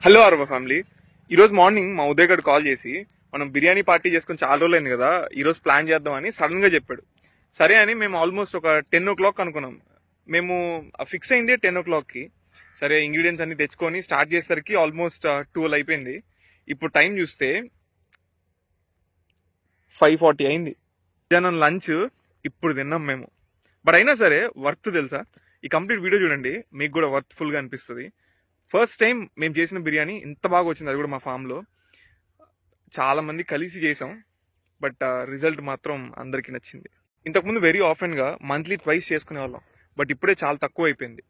Hello అరవ family. ఈరోజు morning మా ఉదయ్ గడు కాల్ చేసి మనం బిర్యానీ పార్టీ చేసుకుని చాలా రోజులైంది కదా, ఈరోజు ప్లాన్ చేద్దామని సడన్ గా చెప్పాడు. సరే అని మేము ఆల్మోస్ట్ ఒక 10 o'clock అనుకున్నాం. మేము ఫిక్స్ అయింది 10 o'clock కి. సరే ఇంగ్రీడియంట్స్ అన్ని తెచ్చుకొని స్టార్ట్ చేసేసరికి ఆల్మోస్ట్ 12 అయిపోయింది. ఇప్పుడు టైం చూస్తే 5:40 అయింది. మధ్యాహ్నం లంచ్ ఇప్పుడు తిన్నాం మేము. బట్ అయినా సరే వర్త్ తెలుసా. ఈ కంప్లీట్ వీడియో చూడండి, మీకు కూడా వర్త్ ఫుల్ గా అనిపిస్తుంది. ఫస్ట్ టైం మేము చేసిన బిర్యానీ ఇంత బాగా వచ్చింది, అది కూడా మా ఫామ్ లో. చాలా మంది కలిసి చేసాం, బట్ రిజల్ట్ మాత్రం అందరికి నచ్చింది. ఇంతకుముందు వెరీ ఆఫెన్ గా మంత్లీ ట్వైస్ చేసుకునే వాళ్ళం, బట్ ఇప్పుడే చాలా తక్కువ అయిపోయింది.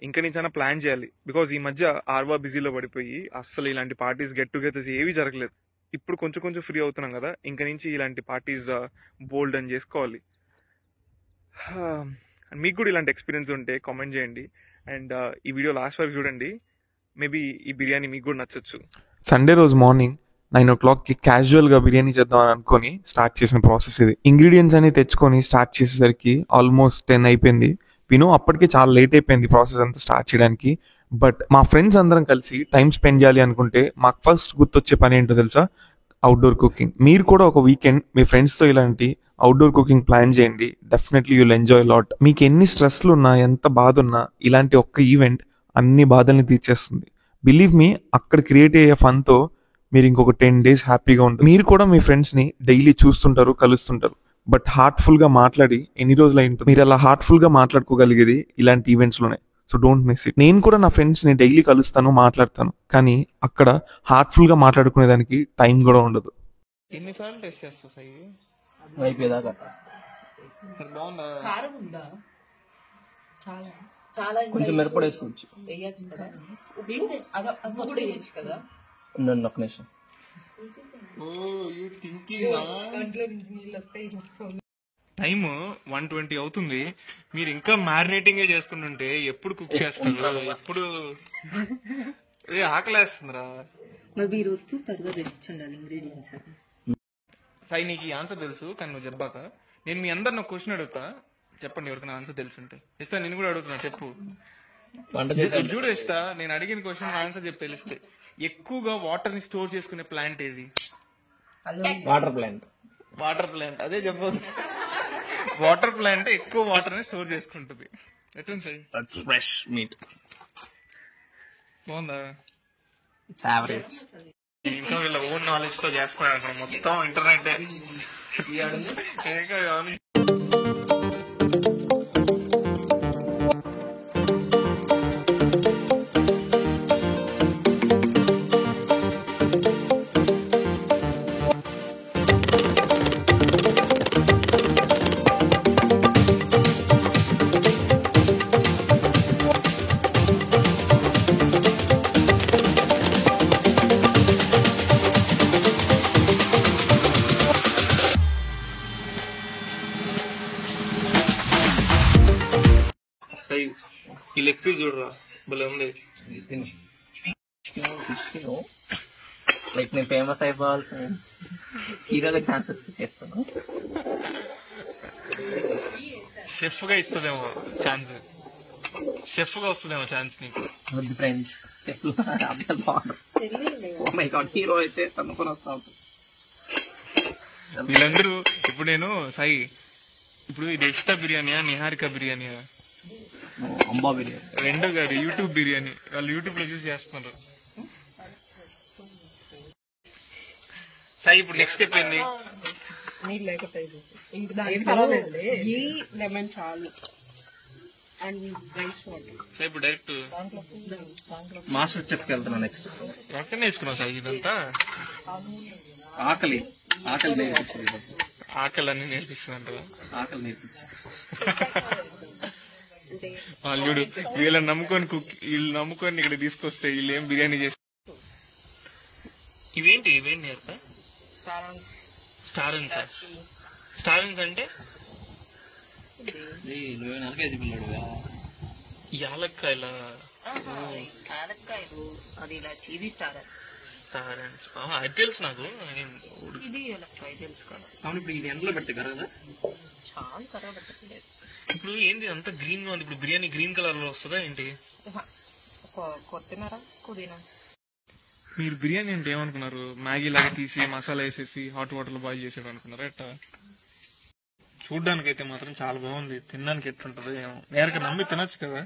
ఇంకా నుంచైనా ప్లాన్ చేయాలి, బికాజ్ ఈ మధ్య ఆర్వా బిజీలో పడిపోయి అస్సలు ఇలాంటి పార్టీస్ గెట్ టుగెదర్స్ ఏవి జరగలేదు. ఇప్పుడు కొంచెం కొంచెం ఫ్రీ అవుతున్నాం కదా, ఇంకా నుంచి ఇలాంటి పార్టీస్ బోల్డ్ అని చేసుకోవాలి. మీకు కూడా ఇలాంటి ఎక్స్పీరియన్స్ ఉంటే కామెంట్ చేయండి. అండ్ ఈ వీడియో లాస్ట్ వరకు చూడండి, మేబీ ఈ బిర్యానీ మీకు కూడా నచ్చచ్చు. సండే రోజు మార్నింగ్ 9 o'clock క్యాజువల్గా బిర్యానీ చేద్దాం అని అనుకొని స్టార్ట్ చేసిన ప్రాసెస్ ఇది. ఇంగ్రీడియంట్స్ అన్ని తెచ్చుకొని స్టార్ట్ చేసేసరికి ఆల్మోస్ట్ 10 అయిపోయింది. వినో అప్పటికే చాలా లేట్ అయిపోయింది ప్రాసెస్ అంతా స్టార్ట్ చేయడానికి. బట్ మా ఫ్రెండ్స్ అందరం కలిసి టైం స్పెండ్ చేయాలి అనుకుంటే మాకు ఫస్ట్ గుర్తొచ్చే పని ఏంటో తెలుసా? Outdoor cooking. మీరు కూడా ఒక వీకెండ్ మీ ఫ్రెండ్స్తో ఇలాంటి అవుట్డోర్ కుకింగ్ ప్లాన్ చేయండి. Definitely you'll enjoy lot. మీకు ఎన్ని స్ట్రెస్లు ఉన్నా, ఎంత బాధ ఉన్నా, ఇలాంటి ఒక్క ఈవెంట్ అన్ని బాధల్ని తీర్చేస్తుంది. బిలీవ్ మీ, అక్కడ క్రియేట్ అయ్యే ఫన్తో మీరు ఇంకొక 10 days హ్యాపీగా ఉంటారు. మీరు కూడా మీ ఫ్రెండ్స్ని డైలీ చూస్తుంటారు, కలుస్తుంటారు. బట్ హార్ట్ఫుల్గా మాట్లాడి ఎన్ని రోజులు అయింటుంది? మీరు అలా హార్ట్ఫుల్గా మాట్లాడుకోగలిగేది ఇలాంటి ఈవెంట్స్లోనే. So don't miss it. నేను కూడా నా ఫ్రెండ్స్ని డైలీ కలుస్తాను, మాట్లాడతాను, కానీ అక్కడ హార్ట్ఫుల్గా మాట్లాడుకునేదానికి టైం కూడా ఉండదు. ఎన్నిసార్లు టెస్ట్ చేస్తా అయిపోయేదాకా బాగుందా? కొంచెం మిరపడి వేసుకోవచ్చు. ఉండండి ఒక్క నిమిషం. టైమ్ 1:20 అవుతుంది. మీరు ఇంకా మ్యారినేటింగ్ చేసుకుంటుంటే ఎప్పుడు కుక్ చేస్తారు? ఎప్పుడు ఆకలేస్తుందిరా. సై, నీకు ఈ ఆన్సర్ తెలుసు కానీ నువ్వు చెప్పాక నేను మీ అందరిని ఒక క్వశ్చన్ అడుగుతా, చెప్పండి. ఎవరికైనా ఆన్సర్ తెలుసుంటే. ఇస్తా, నేను కూడా అడుగుతున్నా, చెప్పు. చూడు ఇస్తా, నేను అడిగిన క్వశ్చన్ ఆన్సర్ చెప్పి తెలిస్తే. ఎక్కువగా వాటర్ ని స్టోర్ చేసుకునే ప్లాంట్ ఏది? Water plant. వాటర్ ప్లాంట్, అదే చెప్పదు. వాటర్ ప్లాంట్ ఎక్కువ వాటర్ ని స్టోర్ చేసుకుంటుంది. ఎట్లుంది? Fresh meet. బాగుందా? యావరేజ్. ఇంకా వీళ్ళ ఓన్ నాలెడ్జ్ తో చేస్తున్నారు మొత్తం ఇంటర్నెట్. ఇంకా ఈ లెగ్ పీస్ చూడరా, భలే ఉంది. లైక్ నేను ఫేమస్ అయిపోవాలి ఫ్రెండ్స్, హీరోగా ఛాన్సెస్ చేస్తాను. షెఫ్ గా ఇస్తుందేమో ఛాన్స్, షెఫ్ గా వస్తుందేమో ఛాన్స్ నీకు. ఫ్రెండ్స్ మై గాడ్, హీరో అయితే అనుకుని వస్తాం. వీళ్ళందరూ ఇప్పుడు నేను సాయి, ఇప్పుడు ఇది ఎక్స్ట్రా బిర్యానీయా, నిహారిక బిర్యానీయా? అంబా బిర్యానీ. రెండో కాదు, యూట్యూబ్ బిర్యానీ. వాళ్ళు యూట్యూబ్ లో చూసి చేస్తున్నారు. సాయి, ఇప్పుడు నెక్స్ట్ స్టెప్ ఏంది? లెమన్ చాలు అండ్ రైస్ వాటర్. సాయి, ఇప్పుడు డైరెక్ట్ మాస్టర్ చెఫ్కి వెళ్తున్నా. నెక్స్ట్ ఎక్కడ నేర్చుకున్నావు సాయి ఇదంతా? ఆకలి నేర్పించారు. ఆకలి అన్ని నేర్పిస్తుందంట. ఆకలి నేర్పించారు. వాళ్ళు వీళ్ళని నమ్ముకొని వీళ్ళు నమ్ముకొని ఇక్కడ తీసుకొస్తే వీళ్ళు ఏం బిర్యానీ చేస్తారు. ఇవేంటి నేర్పా? స్టారన్స్ అంటే యాలక్కాయల అది ఇలా ఇది స్టారన్స్. అది తెలుసు నాకు. ఇది తెలుసు కదా. ఇప్పుడు ఇది ఎండలో పెడతారు కదా, చాలా కర్ర పెట్టలేదు. ఇప్పుడు ఏంటి అంత గ్రీన్ గా ఉంది? ఇప్పుడు బిర్యానీ గ్రీన్ కలర్ లో వస్తుందా ఏంటి? కొత్తిమీర, పుదీనా మీరు బిర్యానీ అంటే ఏమనుకున్నారు? మ్యాగీ లాగా తీసి మసాలా వేసేసి హాట్ వాటర్ లో బాయిల్ చేసాడు అనుకున్నారా ఎట్టా? చూడ్డానికి అయితే మాత్రం చాలా బాగుంది. తినడానికి ఎట్లుంటుందో ఏమో. నేరుగా నమ్మి తినొచ్చు కదా.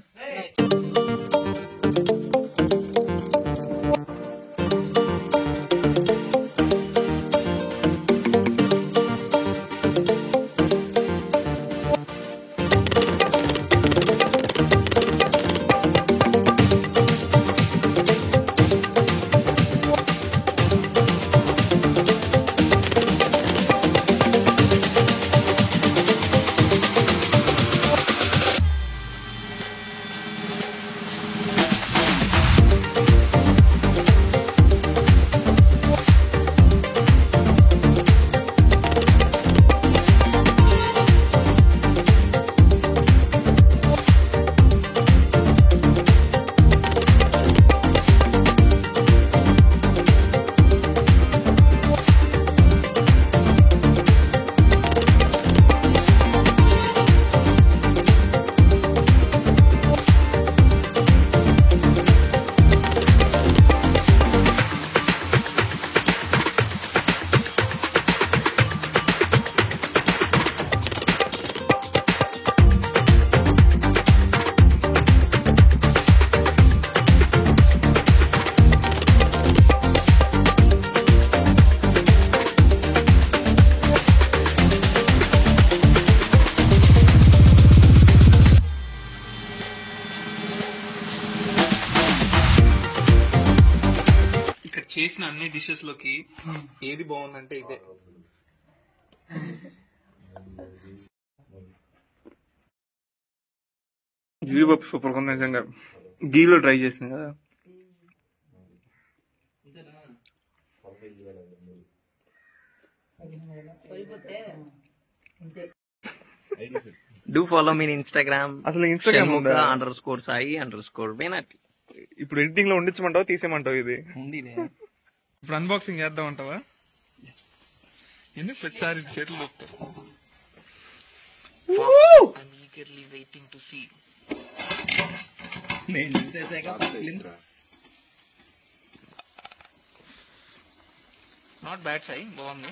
చేసిన అన్ని డిషెస్ లోకి ఏది బాగుందంటే ఇదే. జీడిపప్పు సూపర్ ఉంది నిజంగా. గీలో ట్రై చేసింది కదా. Do follow me in Instagram. అసలు ఇన్స్టాగ్రామ్ _sai_venati. ఇప్పుడు ఎడిటింగ్ లో ఉండించమంటావా తీసేయమంటావు? ఇది ఉండిదే. ఇప్పుడు అన్బాక్సింగ్ చేద్దాం అంటావా? ఎందుకు ప్రతిసారి చేతులు దొరుకుతాయి? I'm eagerly waiting to see. నేను చూసేసాక నాట్ బ్యాడ్ సై, బాగుంది.